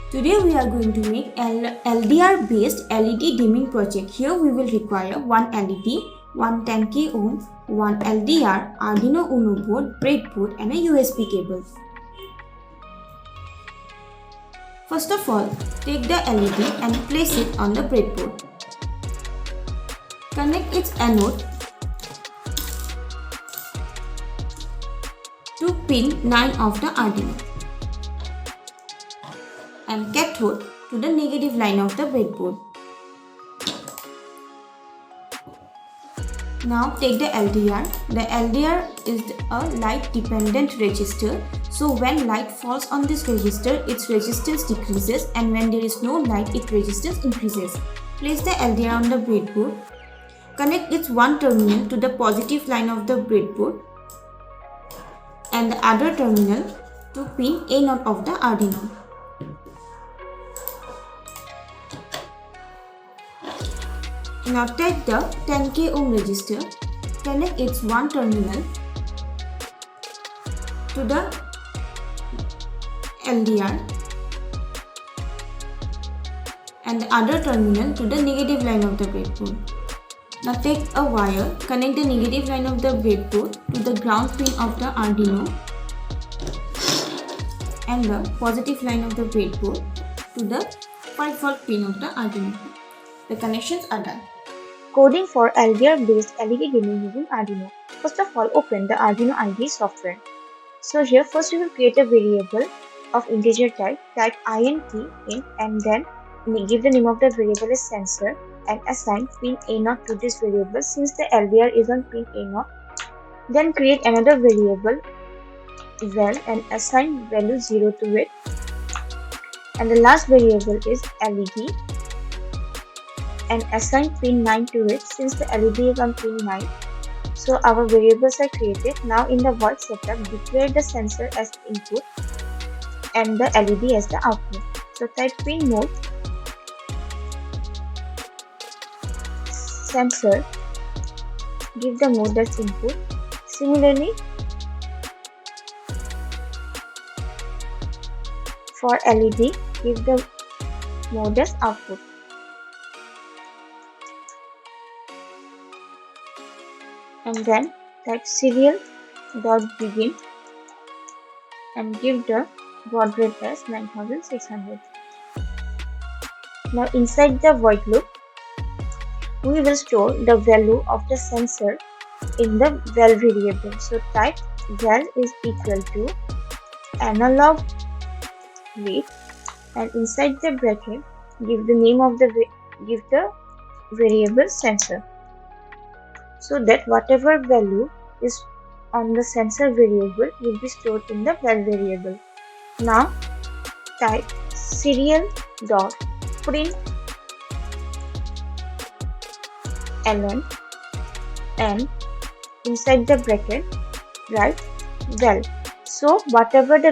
Today we are going to make LDR based LED dimming project. Here we will require one LED, one 10k ohm, one LDR, Arduino Uno board, breadboard and a USB cable. First of all, take the LED and place it on the breadboard. Connect its anode to pin 9 of the Arduino and cathode to the negative line of the breadboard. Now take the LDR. The LDR is a light dependent resistor. So when light falls on this resistor, its resistance decreases, and when there is no light, its resistance increases. Place the LDR on the breadboard. Connect its one terminal to the positive line of the breadboard and the other terminal to pin A0 of the Arduino. Now take the 10k ohm resistor, connect its one terminal to the LDR and the other terminal to the negative line of the breadboard. Now take a wire, connect the negative line of the breadboard to the ground pin of the Arduino and the positive line of the breadboard to the 5V pin of the Arduino. The connections are done. Coding for LDR based LED dimming using Arduino. First of all, open the Arduino IDE software. So here first we will create a variable of integer type int in, and then give the name of the variable as sensor and assign pin A0 to this variable since the LDR is on pin A0. Then create another variable val and assign value 0 to it. And the last variable is LED and assign pin 9 to it since the LED is on pin 9. So our variables are created. Now in the void setup, declare the sensor as input and the LED as the output. So type pin mode sensor, give the mode as input. Similarly, for LED, give the mode as output. And then type serial.begin and give the baud rate as 9600. Now inside the void loop, we will store the value of the sensor in the val variable. So type val is equal to analog read and inside the bracket give the name of the variable sensor, so that whatever value is on the sensor variable will be stored in the val variable. Now type serial.print ln and inside the bracket write val. So whatever the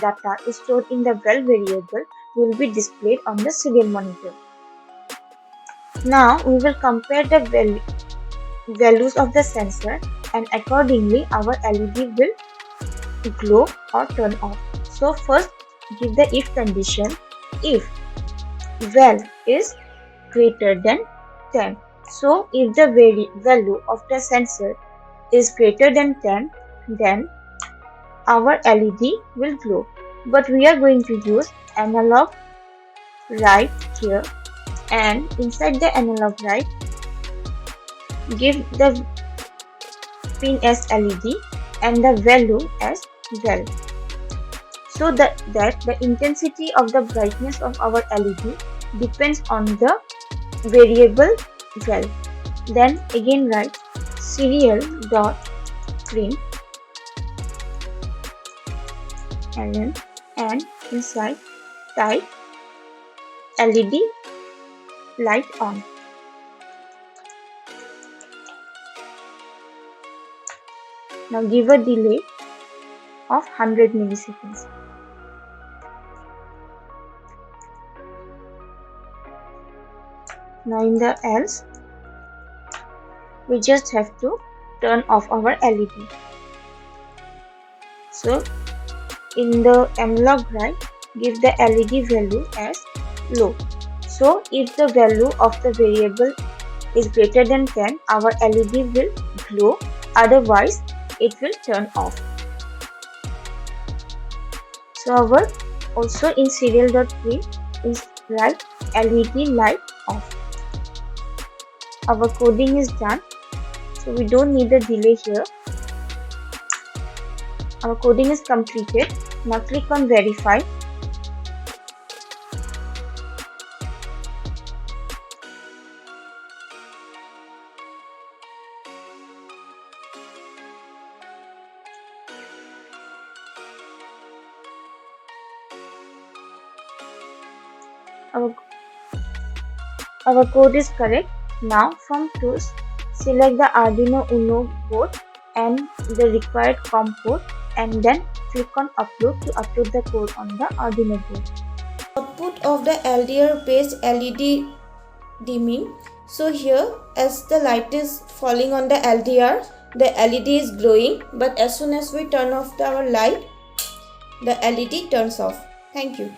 data is stored in the val variable will be displayed on the serial monitor. Now we will compare the values of the sensor and accordingly our LED will glow or turn off. So first give the if condition if val is greater than 10. So if the value of the sensor is greater than 10, then our LED will glow. But we are going to use analog write here, and inside the analog write give the pin as LED and the value as val, so that the intensity of the brightness of our LED depends on the variable val. Then again write serial.print ln and inside type LED light on. Now give a delay of 100 milliseconds. Now in the else, we just have to turn off our LED. So in the analog write, give the LED value as low. So if the value of the variable is greater than 10, our LED will glow, otherwise it will turn off. So our also in serial.3 is write LED light off. Our coding is done, so we don't need a delay here. Our coding is completed. Now click on verify. Our code is correct. Now from tools, select the Arduino Uno board and the required COM port, and then click on upload to upload the code on the Arduino board. Output of the LDR based LED dimming. So here, as the light is falling on the LDR, the LED is glowing, but as soon as we turn off our light, the LED turns off. Thank you.